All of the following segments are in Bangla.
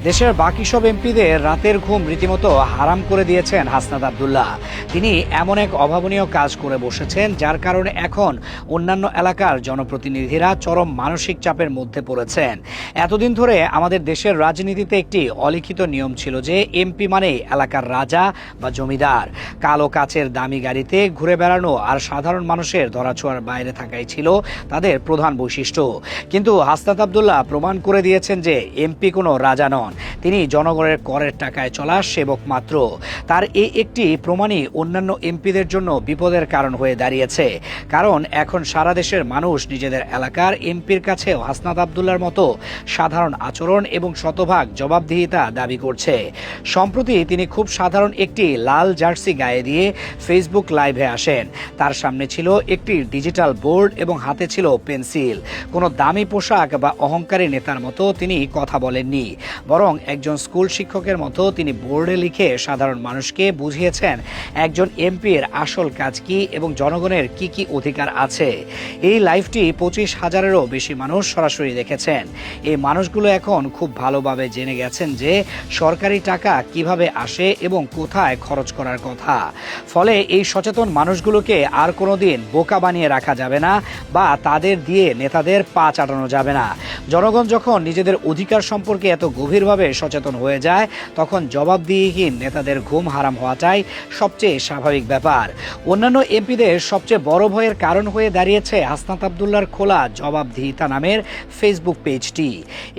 দেশের বাকি সব এমপিদের রাতের ঘুম রীতিমতো হারাম করে দিয়েছেন হাসনাত আব্দুল্লাহ। তিনি এমন এক অভাবনীয় কাজ করে বসেছেন যার কারণে এখন অন্যান্য এলাকার জনপ্রতিনিধিরা চরম মানসিক চাপের মধ্যে পড়েছেন। এতদিন ধরে আমাদের দেশের রাজনীতিতে একটি অলিখিত নিয়ম ছিল যে এমপি মানে এলাকার রাজা বা জমিদার। কালো কাচের দামি গাড়িতে ঘুরে বেড়ানো আর সাধারণ মানুষের ধরাছোঁয়ার বাইরে থাকাই ছিল তাদের প্রধান বৈশিষ্ট্য। কিন্তু হাসনাত আব্দুল্লাহ প্রমাণ করে দিয়েছেন যে এমপি কোনো রাজা নন, তিনি জনগণের করের টাকায় চলা সেবক মাত্র। তার এই একটি প্রমাণই অন্যান্য এমপিদের জন্য বিপদের কারণ হয়ে দাঁড়িয়েছে। কারণ এখন সারা দেশের মানুষ নিজেদের এলাকার এমপির কাছেও হাসনাত আব্দুল্লাহর মতো সাধারণ আচরণ এবং শতভাগ জবাবদিহিতা দাবি করছে। সম্প্রতি তিনি খুব সাধারণ একটি লাল জার্সি গায়ে দিয়ে ফেসবুক লাইভে আসেন। তার সামনে ছিল একটি ডিজিটাল বোর্ড এবং হাতে ছিল পেন্সিল। কোনো দামি পোশাক বা অহংকারী নেতার মতো তিনি কথা বলেননি, বরং একজন স্কুল শিক্ষকের মতো তিনি বোর্ডে লিখে সাধারণ মানুষকে বুঝিয়েছেন একজন এমপির আসল কাজ কি এবং জনগণের কি কি অধিকার আছে। এই লাইভটি 25,000-এরও বেশি মানুষ সরাসরি দেখেছেন। এই মানুষগুলো এখন খুব ভালোভাবে জেনে গেছেন যে সরকারি টাকা কিভাবে আসে এবং কোথায় খরচ করার কথা। ফলে এই সচেতন মানুষগুলোকে আর কোনোদিন বোকা বানিয়ে রাখা যাবে না বা তাদের দিয়ে নেতাদের পা চাটানো যাবে না। জনগণ যখন নিজেদের অধিকার সম্পর্কে এত গভীরভাবে সচেতন হয়ে যায়, তখন জবাবদিহিহীন নেতাদের ঘুম হারাম হওয়াটাই সবচেয়ে স্বাভাবিক ব্যাপার। অন্যান্য এমপিদের সবচেয়ে বড় ভয়ের কারণ হয়ে দাঁড়িয়েছে হাসনাত আব্দুল্লাহর খোলা জবাবদিহিতা নামের ফেসবুক পেজটি।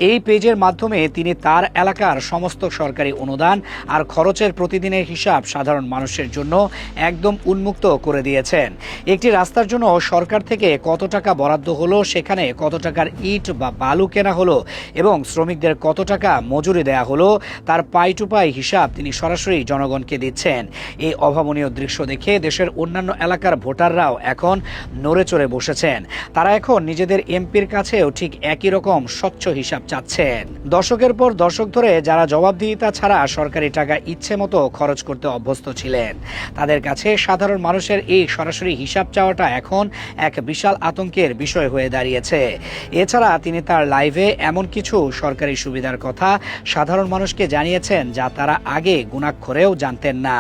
এই পেজের মাধ্যমে তিনি তার এলাকার সমস্ত সরকারি অনুদান আর খরচের প্রতিদিনের হিসাব সাধারণ মানুষের জন্য একদম উন্মুক্ত করে দিয়েছেন। একটি রাস্তার জন্য সরকার থেকে কত টাকা বরাদ্দ হলো, সেখানে কত টাকার ইট বা বালু কেনা হলো এবং শ্রমিকদের কত টাকা মজুরি দেয়া হলো, তার পাই টু পাই হিসাব তিনি সরাসরি জনগণকে দিচ্ছেন। এই অভাবনীয় দৃশ্য দেখে দেশের অন্যান্য এলাকার ভোটাররাও এখন নড়ে চড়ে বসেছেন। তারা এখন নিজেদের এমপির কাছেও ঠিক একই রকম স্বচ্ছ হিসাব চাচ্ছেন। দশকের পর দশক ধরে যারা জবাবদিহিতা ছাড়া সরকারি টাকা ইচ্ছে মতো খরচ করতে অভ্যস্ত ছিলেন, তাদের কাছে সাধারণ মানুষের এই সরাসরি হিসাব চাওয়াটা এখন এক বিশাল আতঙ্কের বিষয় হয়ে দাঁড়িয়েছে। এছাড়া তিনি তার লাইভে এমন কিছু সরকারি সুবিধার কথা সাধারণ মানুষকে জানিয়েছেন যা তারা আগে গুণাক্ষরেও জানতেন না।